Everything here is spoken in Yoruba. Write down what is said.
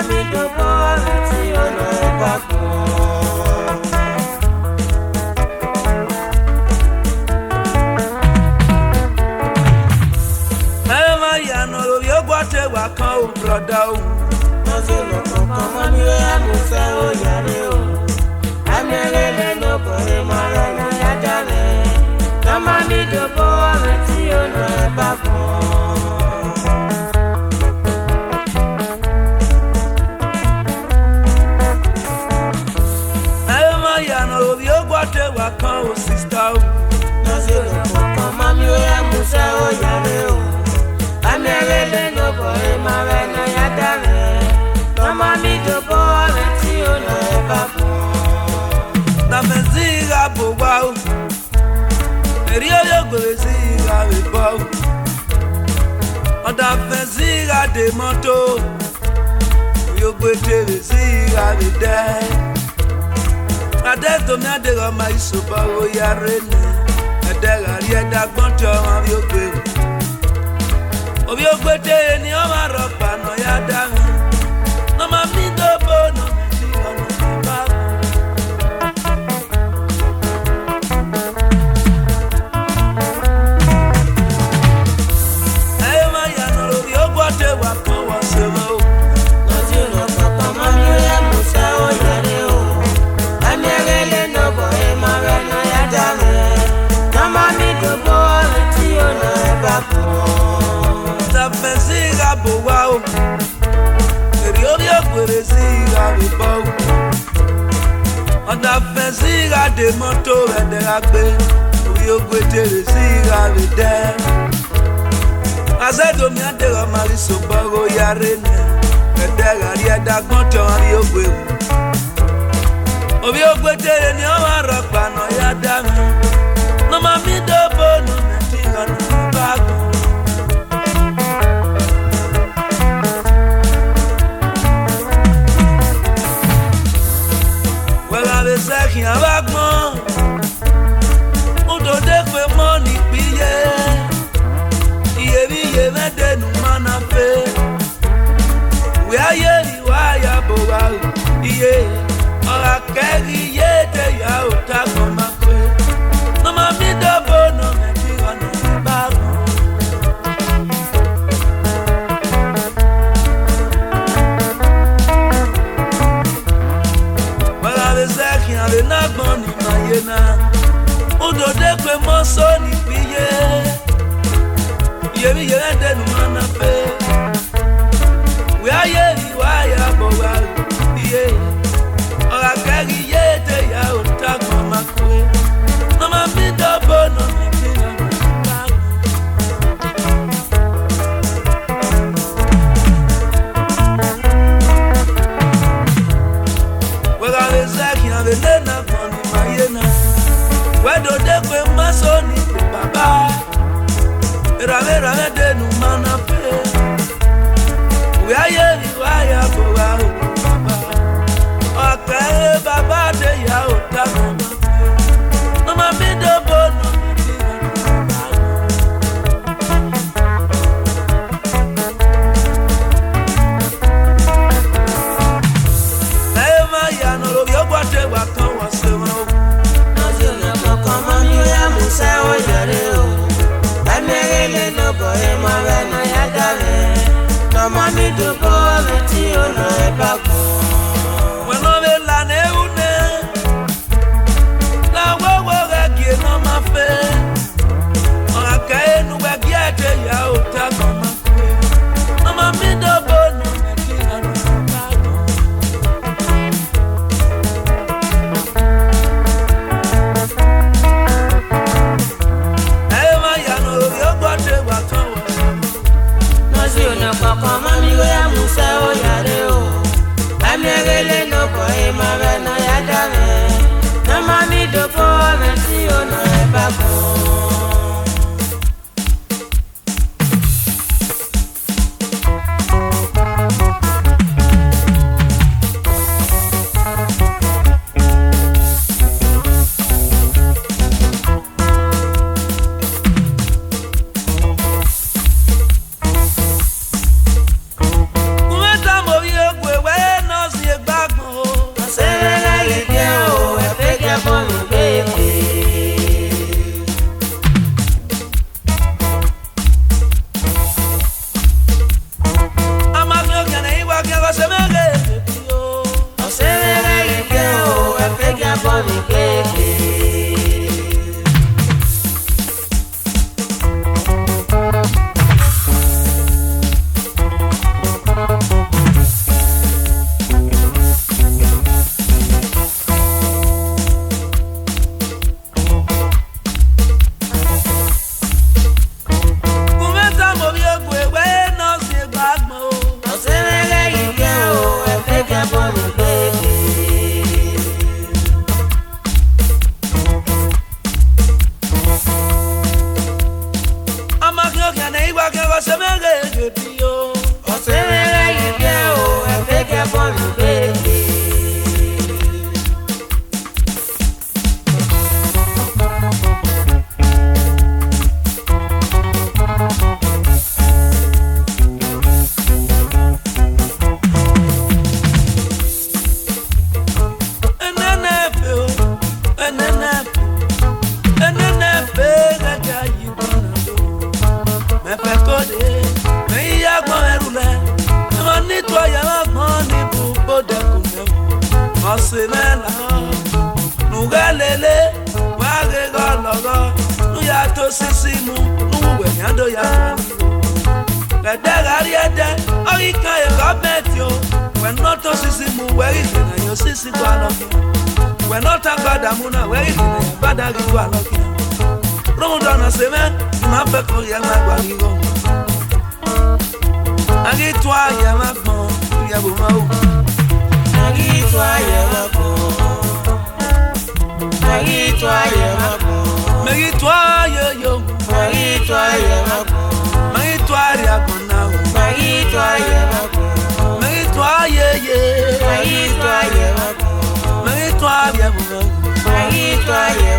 mi dobo tí ọ̀nà ẹ̀ bá pọ̀. Ẹ má yànnà lórí ọgbà tẹwà kan ò brọ̀dá o. Wọ́n sì lọ kọ̀ọ̀kan mọ́ mi ó yá mo fẹ́ ó yàrá o. Àmì ẹlẹ́lẹ́ ló bọ̀ ẹ́ máa rẹ̀ lọ yájà rẹ̀. Lọ́mọ mi dobo tí ọ̀nà ẹ̀ bá pọ̀. Wa kan o sista o. Lọ́sí rẹ̀ kọ̀ọ̀kan mọ́ mi ó yá mo fẹ́ ó yàrá o. Àmì ẹlẹ́lẹ́ ló bọ̀ ẹ́ máa rẹ̀ lọ yájà rẹ̀. Lọ́mọ mi dobo tí ọ̀nà ẹ̀ bá pọ̀. Tafenziga bo wa o. Ereovbiogue hia o. Oda fenziga de moto. Ereovbiogue hia de. Adeto mi adega ma isoba o ya rene. Adega ri eda gbonto Ereovbiogue. Ereovbiogue te ni o ma ro pa no ya da mi. No ma mi dobo no mi ono ba. Ayo ma ya no Ereovbiogue te wa kan wa se mo. Lọ́sí rẹ̀ kọ̀ọ̀kan mọ́ mi ó yá mo fẹ́ ó yàrá o. Àmì ẹlẹ́lẹ́ ló bọ̀ ẹ́ máa rẹ̀ lọ yájà rẹ̀. Lọ́mọ mi dobo tí ọ̀nà ẹ̀ bá pọ̀. Tafenziga bo wa o. Ereovbiogue hia o. Oda fenziga de moto ede Agbes. Ereovbiogue hia de. Azedo mi adega ma isoba o ya rene. Adega ri eda gbonto Ereovbiogue. Ereovbiogue te ni o ma ro pa no ya da mi. No ma mi dobo no mi ono ba. Sẹ́kìn abágbọ́n òdòdó pé mọ́ ní píyé iyebíye mẹ́tẹ̀ẹ̀nù mọ́nà pé ìwé ayé ìwà àyàbò wa ò iye ọ̀rọ̀ akẹ́rì iye tẹ̀yà ò tágbọ̀n máa pé ọmọ mi dọ́bọ̀ nà mẹ́tì ọ̀nà ìbágun. Sẹ́kìn àlè náà gbọ́n ní màyé náà òdòdó pé mọ́ sọ ní píyé iyebíye mẹ́tẹ̀ẹ̀nù mọ́nà pé ìwé ayé ìwà àyàbò wa iye ọ̀rọ̀ akẹ́rì iye tẹ̀yà ò tágbọ̀n máa pé ọmọ mi dọ́bọ̀ nà mí kí ọ̀nà ìbágun. Sẹ́kìn àlè náà gbọ́n ní màyé náà wẹ́dọ̀dé pé má sọ ní pé bàbá ìràwé dẹnu mọ́nà pé ìwé ayé ìwà àyàbò wa ò bàbá ọ̀kẹ́ bàbá dé ìyá ò dábọ̀ mọ́ pé ọmọ mi dọ́bọ̀ nà mí kí ọ̀nà ìbágun. Ẹ má yànnà Ereovbiogue te wa kan wa se mo. Lọ́sí rẹ̀ kọ̀ọ̀kan mọ́ mi ó yá mo fẹ́ ó yàrá o. Àmì ẹlẹ́lẹ́ ló bọ̀ ẹ́ máa rẹ̀ lọ yájà rẹ̀. Lọ́mọ mi dobo tí ọ̀nà ẹ̀ bá pọ̀. Bueno ve la neune la wowo regi no ma fe ora kai nu we giete ya o ta mama kwe mama mi dobo no me ki anu ba. Hey ma ya no Ereovbiogue te wa kan wa. Lọ́sí rẹ̀ kọ̀ọ̀kan mọ́ mi ó yá mo fẹ́ ó yàrá o. Àmì ẹlẹ́lẹ́ ló bọ̀ ẹ́ máa rẹ̀ lọ yájà rẹ̀. Lọ́mọ mi dobo tí ọ̀nà ẹ̀ bá pọ̀. Kumeta mo Ereovbiogue we semena nugalele wage gologo nuya to sisimu nuwe nyando ya la degariede oika e government yo we not to sisimu we is na yo sisi kwano we not agadamuna we is na badagi kwano rondo na semen na pe ko ya na gwaligo agi twa ya ma fon ya bo ma o agi twa ya ma fon agi twa ya ma fon magi twa yo magi twa ya ma fon magi twa ya kona o magi twa ya ma fon magi twa ye magi twa ya ma fon magi twa ya bo magi twa ya